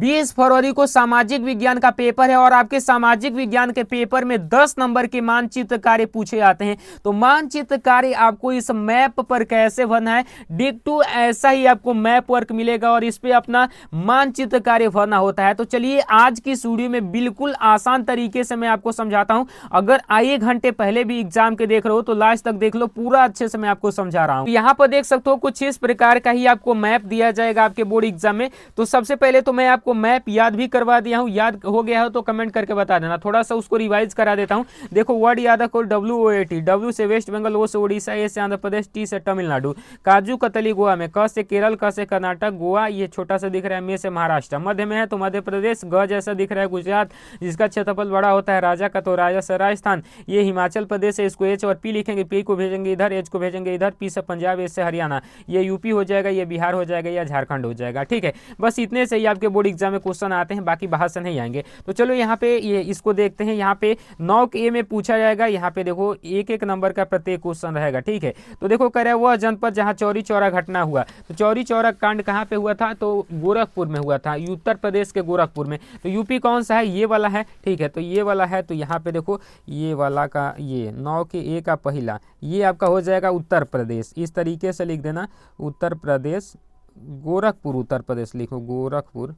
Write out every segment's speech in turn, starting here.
20 फरवरी को सामाजिक विज्ञान का पेपर है और आपके सामाजिक विज्ञान के पेपर में 10 नंबर के मानचित्र कार्य पूछे जाते हैं। तो मानचित्र कार्य आपको इस मैप पर कैसे भरना है, डिट्टो ऐसा ही आपको मैप वर्क मिलेगा और इस पे अपना मानचित्र कार्य भरना होता है। तो चलिए आज की इस वीडियो में बिल्कुल आसान तरीके से मैं आपको समझाता हूं। अगर 1 घंटे पहले भी एग्जाम के देख रहे हो तो लास्ट तक देख लो, पूरा अच्छे से मैं आपको समझा रहा हूं। यहाँ पर देख सकते हो कुछ इस प्रकार का ही आपको मैप दिया जाएगा आपके बोर्ड एग्जाम में। तो सबसे पहले तो मैं आपको मैप याद भी करवा दिया हूं, याद हो गया हो तो कमेंट करके बता देना, थोड़ा सा उसको रिवाइज करा देता हूं। देखो वर्ड याद रखो, WOAT, W से वेस्ट बंगाल, O से उड़ीसा, A से आंध्र प्रदेश, T से तमिलनाडु, काजू कतली गोवा में, क से केरल, क से कर्नाटक, गोवा ये छोटा सा दिख रहा है, मे से महाराष्ट्र, मध्य में है तो मध्य प्रदेश, ग जैसा दिख रहा है गुजरात जिसका क्षेत्रफल बड़ा होता है, राजा का तो राजा से राजस्थान, ये हिमाचल प्रदेश है, इसको H और P लिखेंगे, P को भेजेंगे इधर, H को भेजेंगे इधर, P से पंजाब, S से हरियाणा, ये UP हो जाएगा, ये बिहार हो जाएगा, या झारखंड हो जाएगा। ठीक है, बस इतने से ही आपके बोर्ड एग्जाम में क्वेश्चन आते हैं, बाकी बाहर से नहीं आएंगे। तो चलो यहाँ पे ये इसको देखते हैं। यहाँ पे 9A में पूछा जाएगा, यहाँ पे देखो एक एक नंबर का प्रत्येक क्वेश्चन रहेगा। ठीक है, तो देखो कह रहा है वह जनपद जहाँ चौरी चौरा घटना हुआ, तो चौरी चौरा कांड कहाँ पे हुआ था, तो गोरखपुर में हुआ था, उत्तर प्रदेश के गोरखपुर में। तो यूपी कौन सा है, ये वाला है। ठीक है, तो ये वाला है, तो यहाँ पे देखो ये वाला का ये 9A का पहला ये आपका हो जाएगा उत्तर प्रदेश। इस तरीके से लिख देना, उत्तर प्रदेश, गोरखपुर उत्तर प्रदेश लिखो, गोरखपुर,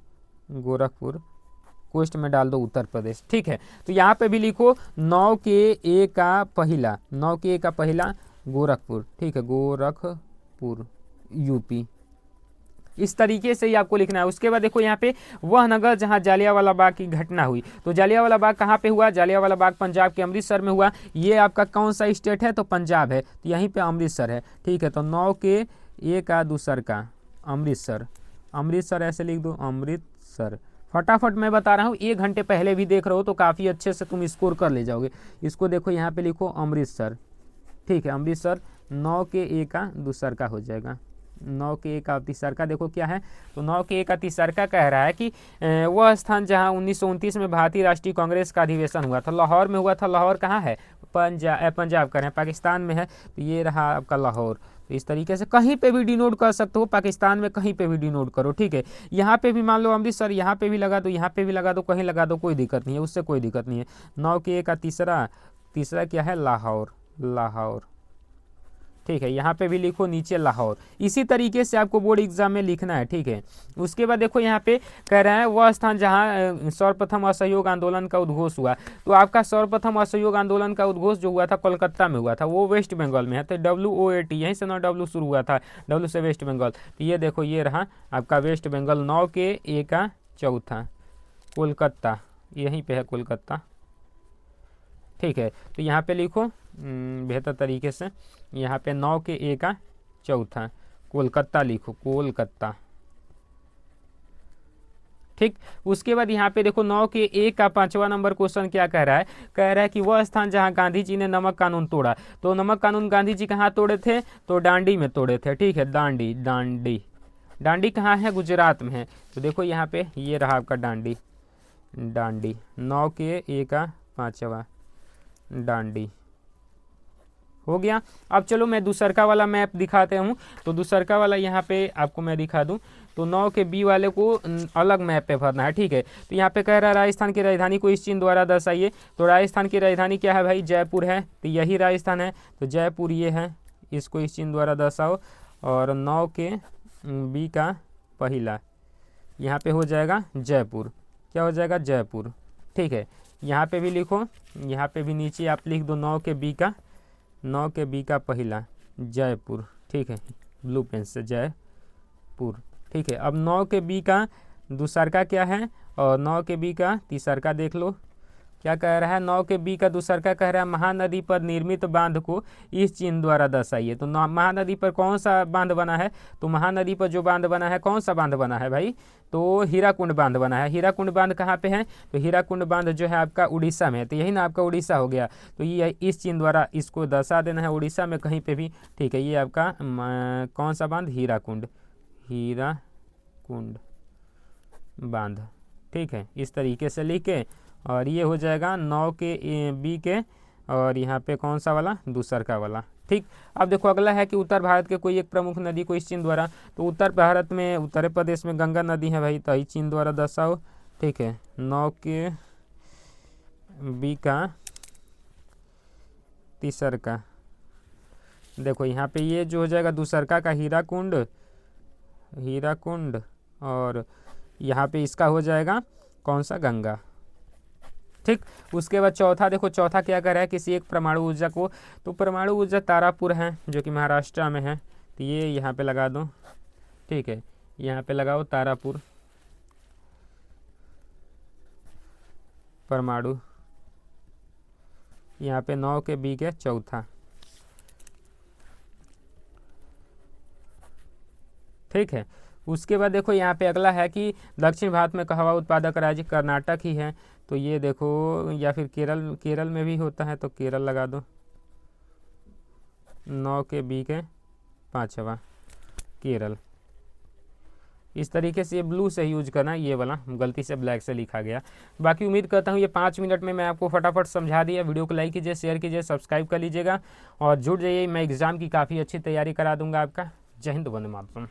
गोरखपुर कोष्ट में डाल दो उत्तर प्रदेश। ठीक है, तो यहाँ पे भी लिखो 9A का पहला, 9A का पहला गोरखपुर। ठीक है, गोरखपुर यूपी, इस तरीके से ही आपको लिखना है। उसके बाद देखो यहाँ पे वह नगर जहाँ जालियांवाला बाग की घटना हुई, तो जालियांवाला बाग कहाँ पे हुआ, जालियांवाला बाग पंजाब के अमृतसर में हुआ। ये आपका कौन सा स्टेट है, तो पंजाब है, तो यहीं पे अमृतसर है। ठीक है, तो 9A का दूसर का अमृतसर, अमृतसर ऐसे लिख दो, अमृतसर। फटाफट मैं बता रहा हूँ, 1 घंटे पहले भी देख रहे हो तो काफ़ी अच्छे से तुम स्कोर कर ले जाओगे। इसको देखो यहाँ पे लिखो अमृतसर। ठीक है, अमृतसर 9A का दूसर का हो जाएगा, 9A का तीसर का देखो क्या है, तो 9A का तीसर का कह रहा है कि वह स्थान जहां 1929 में भारतीय राष्ट्रीय कांग्रेस का अधिवेशन हुआ था, लाहौर में हुआ था। लाहौर कहाँ है, पंजाब कर रहे हैं, पाकिस्तान में है, तो ये रहा आपका लाहौर। तो इस तरीके से कहीं पे भी डिनोट कर सकते हो, पाकिस्तान में कहीं पे भी डिनोट करो। ठीक है, यहाँ पे भी मान लो अमृतसर, यहाँ पे भी लगा दो, यहाँ पे भी लगा दो, कहीं लगा दो, कोई दिक्कत नहीं है, उससे कोई दिक्कत नहीं है। 9A का तीसरा क्या है, लाहौर, लाहौर। ठीक है, यहाँ पे भी लिखो नीचे लाहौर। इसी तरीके से आपको बोर्ड एग्जाम में लिखना है। ठीक है, उसके बाद देखो यहाँ पे कह रहे हैं वह स्थान जहाँ सर्वप्रथम असहयोग आंदोलन का उद्घोष हुआ, तो आपका सर्वप्रथम असहयोग आंदोलन का उद्घोष जो हुआ था कोलकाता में हुआ था, वो वेस्ट बंगाल में है। तो WOAT यहीं से 9W शुरू हुआ था, W से वेस्ट बंगाल। तो ये देखो ये रहा आपका वेस्ट बंगाल, 9A का चौथा, कोलकाता, यहीं पे है कोलकाता। ठीक है, तो यहाँ पे लिखो बेहतर तरीके से, यहाँ पे 9A का चौथा, कोलकाता लिखो, कोलकाता। ठीक, उसके बाद यहाँ पे देखो 9A का 5वां नंबर क्वेश्चन क्या कह रहा है, कह रहा है कि वह स्थान जहाँ गांधी जी ने नमक कानून तोड़ा, तो नमक कानून गांधी जी कहाँ तोड़े थे, तो दांडी में तोड़े थे। ठीक है, दांडी, दांडी, दांडी कहाँ है, गुजरात में है। तो देखो यहाँ पे ये रहा आपका दांडी, दांडी, 9A का 5वां दांडी हो गया। अब चलो मैं दूसरका वाला मैप दिखाते हूँ। तो दूसरका वाला यहाँ पे आपको मैं दिखा दूँ, तो 9B वाले को अलग मैप पे भरना है। ठीक है, तो यहाँ पे कह रहा है राजस्थान की राजधानी को इस चिन्ह द्वारा दर्शाइए। तो राजस्थान की राजधानी क्या है भाई, जयपुर है, तो यही राजस्थान है, तो जयपुर ये है, इसको इस चिन्ह द्वारा दर्शाओ। और 9B का पहला यहाँ पे हो जाएगा जयपुर, क्या हो जाएगा, जयपुर। ठीक है, यहाँ पे भी लिखो, यहाँ पे भी नीचे आप लिख दो 9KB का पहला जयपुर। ठीक है, ब्लू पेन से जयपुर। ठीक है, अब 9KB का दूसर का क्या है, और 9KB का तीसर का देख लो क्या कह रहा है। 9KB का दूसर का कह रहा है महानदी पर निर्मित बांध को इस चिन्ह द्वारा दर्शाइए। तो महानदी पर कौन सा बांध बना है, तो महानदी पर जो बांध बना है, कौन सा बांध बना है भाई, तो हीराकुंड बांध बना है। हीराकुंड बांध कहाँ पे है, तो हीराकुंड बांध जो है आपका उड़ीसा में है, तो यही ना आपका उड़ीसा हो गया। तो ये इस चिन्ह द्वारा इसको दर्शा देना है, उड़ीसा में कहीं पे भी। ठीक है, ये आपका कौन सा बांध, हीराकुंड, हीराकुंड बांध। ठीक है, इस तरीके से लिख के, और ये हो जाएगा 9KB के, और यहाँ पे कौन सा वाला, दूसर का वाला। ठीक। अब देखो अगला है कि उत्तर भारत के कोई एक प्रमुख नदी को इस चिन्ह द्वारा, तो उत्तर भारत में उत्तर प्रदेश में गंगा नदी है भाई, तो इस चिन्ह द्वारा दर्शाओ। ठीक है, 9 के बी का तीसर का, देखो यहाँ पे ये जो हो जाएगा दूसरका का हीराकुंड, हीराकुंड, और यहाँ पे इसका हो जाएगा कौन सा, गंगा। ठीक। उसके बाद चौथा, देखो चौथा क्या कर रहा है, किसी एक परमाणु ऊर्जा को, तो परमाणु ऊर्जा तारापुर है जो कि महाराष्ट्र में है, तो ये यहाँ पे लगा दो। ठीक है, यहाँ पे लगाओ तारापुर परमाणु, यहाँ पे 9 के बी के चौथा। ठीक है। उसके बाद देखो यहाँ पे अगला है कि दक्षिण भारत में कहवा उत्पादक राज्य कर्नाटक ही है, तो ये देखो, या फिर केरल, केरल में भी होता है तो केरल लगा दो, 9 के बी के पाँचवा केरल। इस तरीके से ये ब्लू से यूज करना, ये वाला गलती से ब्लैक से लिखा गया। बाकी उम्मीद करता हूँ ये 5 मिनट में मैं आपको फटाफट समझा दिया। वीडियो को लाइक कीजिए, शेयर कीजिए, सब्सक्राइब कर लीजिएगा और जुड़ जाइए, मैं एग्ज़ाम की काफ़ी अच्छी तैयारी करा दूंगा आपका। जय हिंद, वंदे मातरम।